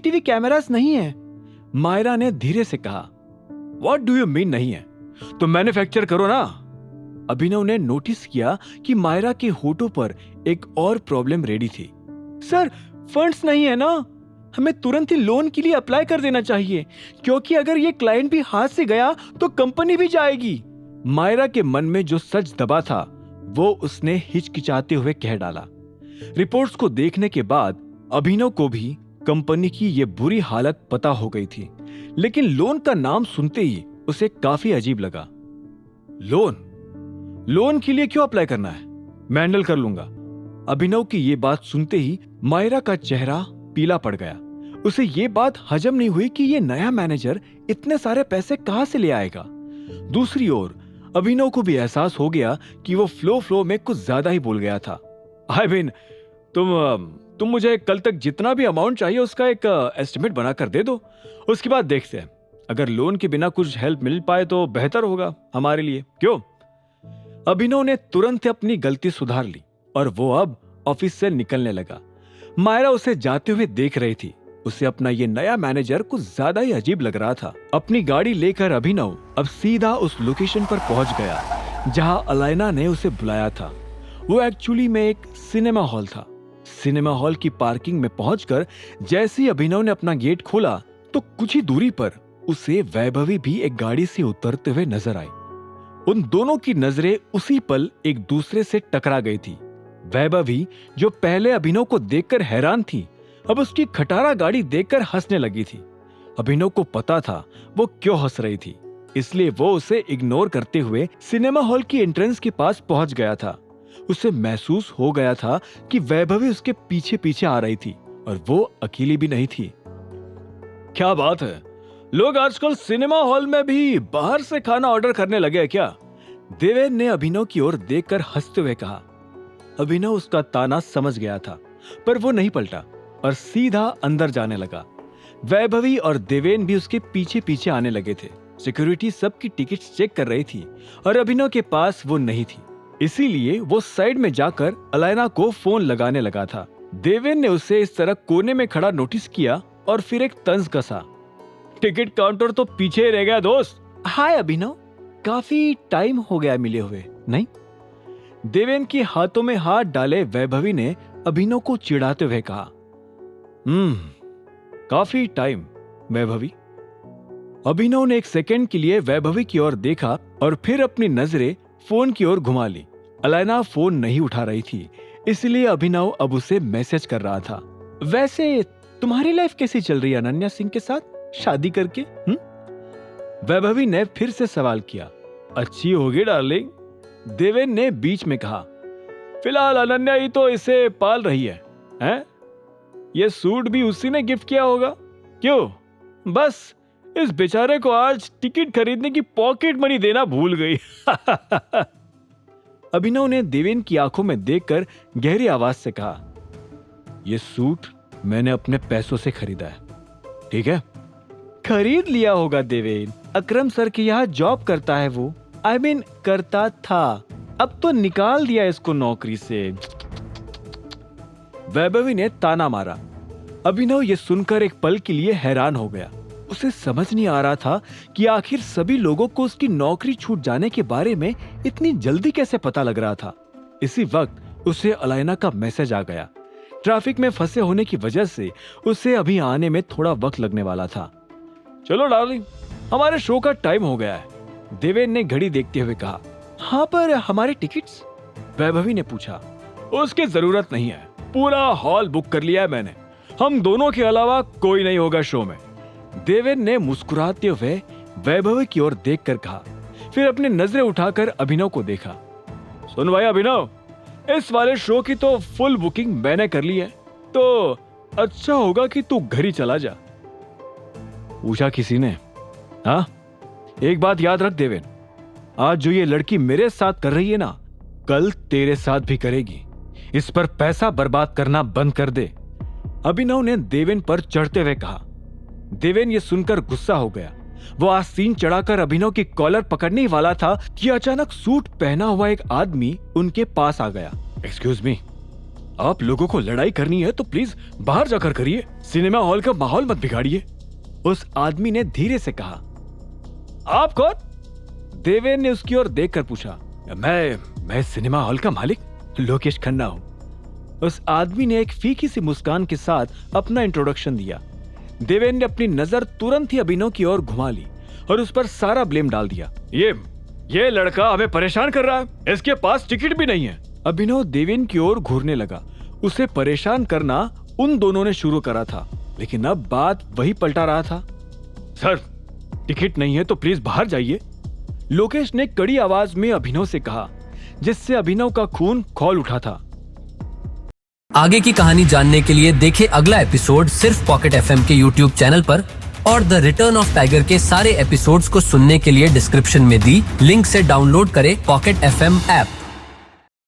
CCTV cameras नहीं है। मायरा ने धीरे से कहा। व्हाट डू यू मीन नहीं है? तो मैन्युफैक्चर करो ना। अभिनव ने नोटिस किया कि मायरा के होठों पर एक और प्रॉब्लम रेडी थी। सर, फंड्स नहीं है ना, हमें तुरंत ही लोन के लिए अप्लाई कर देना चाहिए, क्योंकि अगर ये क्लाइंट भी हाथ से गया तो कंपनी भी जाएगी। मायरा के मन में जो सच दबा था वो उसने हिचकिचाते हुए कह डाला। रिपोर्ट्स को देखने के बाद अभिनव को भी कंपनी की ये बुरी हालत पता हो गई थी, लेकिन लोन का नाम सुनते ही उसे काफी अजीब लगा। लोन के लिए क्यों अप्लाई करना है? मैं हैंडल कर लूंगा। अभिनव की ये बात सुनते ही मायरा का चेहरा पीला पड़ गया। उसे ये बात हजम नहीं हुई कि ये नया मैनेजर इतने सारे पैसे कहां से ले आएगा। दूसरी ओर अभिनव को भी एहसास हो गया कि वो फ्लो में कुछ ज्यादा ही बोल गया था। आई मीन, तुम मुझे कल तक जितना भी अमाउंट चाहिए उसका एक एस्टिमेट बनाकर दे दो, उसके बाद देखते हैं। अगर लोन के बिना कुछ हेल्प मिल पाए तो बेहतर होगा हमारे लिए, क्यों? अभिनव ने तुरंत अपनी गलती सुधार ली और वो अब ऑफिस से निकलने लगा। मायरा उसे जाते हुए देख रही थी। उसे अपना ये नया मैनेजर कुछ ज्यादा ही अजीब लग रहा था। अपनी गाड़ी लेकर अभिनव अब सीधा उस लोकेशन पर पहुंच गया जहां अलाइना ने उसे बुलाया था। वो एक्चुअली में एक सिनेमा हॉल था। सिनेमा हॉल की पार्किंग में पहुंचकर जैसे ही अभिनव ने अपना गेट खोला तो कुछ ही दूरी पर उसे वैभवी भी एक गाड़ी से उतरते हुए नजर आई। उन दोनों की नजरें उसी पल एक दूसरे से टकरा गई थी। वैभवी, जो पहले अभिनव को देखकर हैरान थी, अब उसकी खटारा गाड़ी देखकर हंसने लगी थी। अभिनव को पता था वो क्यों हंस रही थी, इसलिए वो उसे इग्नोर करते हुए सिनेमा हॉल की एंट्रेंस के पास पहुंच गया था। उसे महसूस हो गया था कि वैभवी उसके पीछे पीछे आ रही थी और वो अकेली भी नहीं थी। क्या बात है, लोग आजकल सिनेमा हॉल में भी बाहर से खाना ऑर्डर करने लगे हैं क्या? देवेन ने अभिनव की ओर देखकर हंसते हुए कहा। अभिनव उसका ताना समझ गया था, पर वो नहीं पलटा और सीधा अंदर जाने लगा। वैभवी और देवेन भी उसके पीछे पीछे आने लगे थे। सिक्योरिटी सबकी टिकट्स चेक कर रही थी और अभिनव के पास वो नहीं थी, इसीलिए वो साइड में जाकर अलाइना को फोन लगाने लगा था। देवेन ने उसे इस तरह कोने में खड़ा नोटिस किया और फिर एक तंज कसा। टिकट काउंटर तो पीछे रह गया दोस्त। हाय अभिनव, काफी टाइम हो गया मिले हुए, नहीं? देवेन के हाथों में हाथ डाले वैभवी ने अभिनव को चिढ़ाते हुए कहा। काफी टाइम वैभवी। अभिनव ने एक सेकंड के लिए वैभवी की ओर देखा और फिर अपनी नजरें फोन की ओर घुमा ली। अलाइना फोन नहीं उठा रही थी, इसलिए अभिनव अब उसे मैसेज कर रहा था। वैसे तुम्हारी लाइफ कैसी चल रही है अनन्या सिंह के साथ शादी करके? वैभवी ने फिर से सवाल किया। अच्छी होगी डार्लिंग, देवेन ने बीच में कहा। फिलहाल अनन्या ही तो इसे पाल रही है, हैं? ये सूट भी उसी ने गिफ्ट किया होगा। क्यों? बस इस बेचारे को आज टिकट खरीदने की पॉकेट मनी देना भूल गई। अभिनव ने देवेन की आंखों में देखकर गहरी आवाज से कहा, यह सूट मैंने अपने पैसों से खरीदा है, ठीक है? खरीद लिया होगा देवेन, अकरम सर के यहाँ जॉब करता है वो। I mean, करता था, अब तो निकाल दिया इसको नौकरी से। वैभवी ने ताना मारा। अभिनव ये सुनकर एक पल के लिए हैरान हो गया। उसे समझ नहीं आ रहा था कि आखिर सभी लोगों को उसकी नौकरी छूट जाने के बारे में इतनी जल्दी कैसे पता लग रहा था। इसी वक्त उसे अलाइना का मैसेज आ गया। ट्रैफिक में फंसे होने की वजह से उसे अभी आने में थोड़ा वक्त लगने वाला था। चलो डार्लिंग, हमारे शो का टाइम हो गया है, देवेन ने घड़ी देखते हुए कहा। हाँ, पर हमारे टिकट्स? वैभवी ने पूछा। उसकी जरूरत नहीं है, पूरा हॉल बुक कर लिया है मैंने। हम दोनों के अलावा कोई नहीं होगा शो में। देवेन ने मुस्कुराते हुए वैभवी की ओर देखकर कहा, फिर अपनी नजरें उठाकर अभिनव को देखा। सुन भाई अभिनव, इस वाले शो की तो फुल बुकिंग मैंने कर ली है, तो अच्छा होगा कि तू घर ही चला जा। पूछा किसी ने? हाँ, एक बात याद रख देवेन, आज जो ये लड़की मेरे साथ कर रही है ना, कल तेरे साथ भी करेगी। इस पर पैसा बर्बाद करना बंद कर दे। अभिनव ने देवेन पर चढ़ते हुए कहा। देवेन ये सुनकर गुस्सा हो गया। वो आस्तीन चढ़ाकर अभिनव की कॉलर पकड़ने ही वाला था कि अचानक सूट पहना हुआ एक आदमी उनके पास आ गया। एक्सक्यूज मी, आप लोगों को लड़ाई करनी है तो प्लीज बाहर जाकर करिए, सिनेमा हॉल का माहौल मत बिगाड़िए। उस आदमी ने धीरे से कहा। आप कौन? देवेन ने उसकी ओर देखकर पूछा। मैं सिनेमा हॉल का मालिक लोकेश खन्ना हूं। उस आदमी ने एक फीकी सी मुस्कान के साथ अपना इंट्रोडक्शन दिया। देवेन ने अपनी नजर तुरंत ही अभिनव की ओर घुमा ली और उस पर सारा ब्लेम डाल दिया। ये लड़का हमें परेशान कर रहा है, इसके पास टिकट भी नहीं है। अभिनव देवेन की ओर घूरने लगा। उसे परेशान करना उन दोनों ने शुरू करा था, लेकिन अब बात वही पलटा रहा था। सर, टिकट नहीं है तो प्लीज बाहर जाइए, लोकेश ने कड़ी आवाज में अभिनव से कहा, जिससे अभिनव का खून खौल उठा था। आगे की कहानी जानने के लिए देखें अगला एपिसोड सिर्फ पॉकेट एफएम के यूट्यूब चैनल पर, और द रिटर्न ऑफ टाइगर के सारे एपिसोड्स को सुनने के लिए डिस्क्रिप्शन में दी लिंक से डाउनलोड करें पॉकेट एफएम ऐप।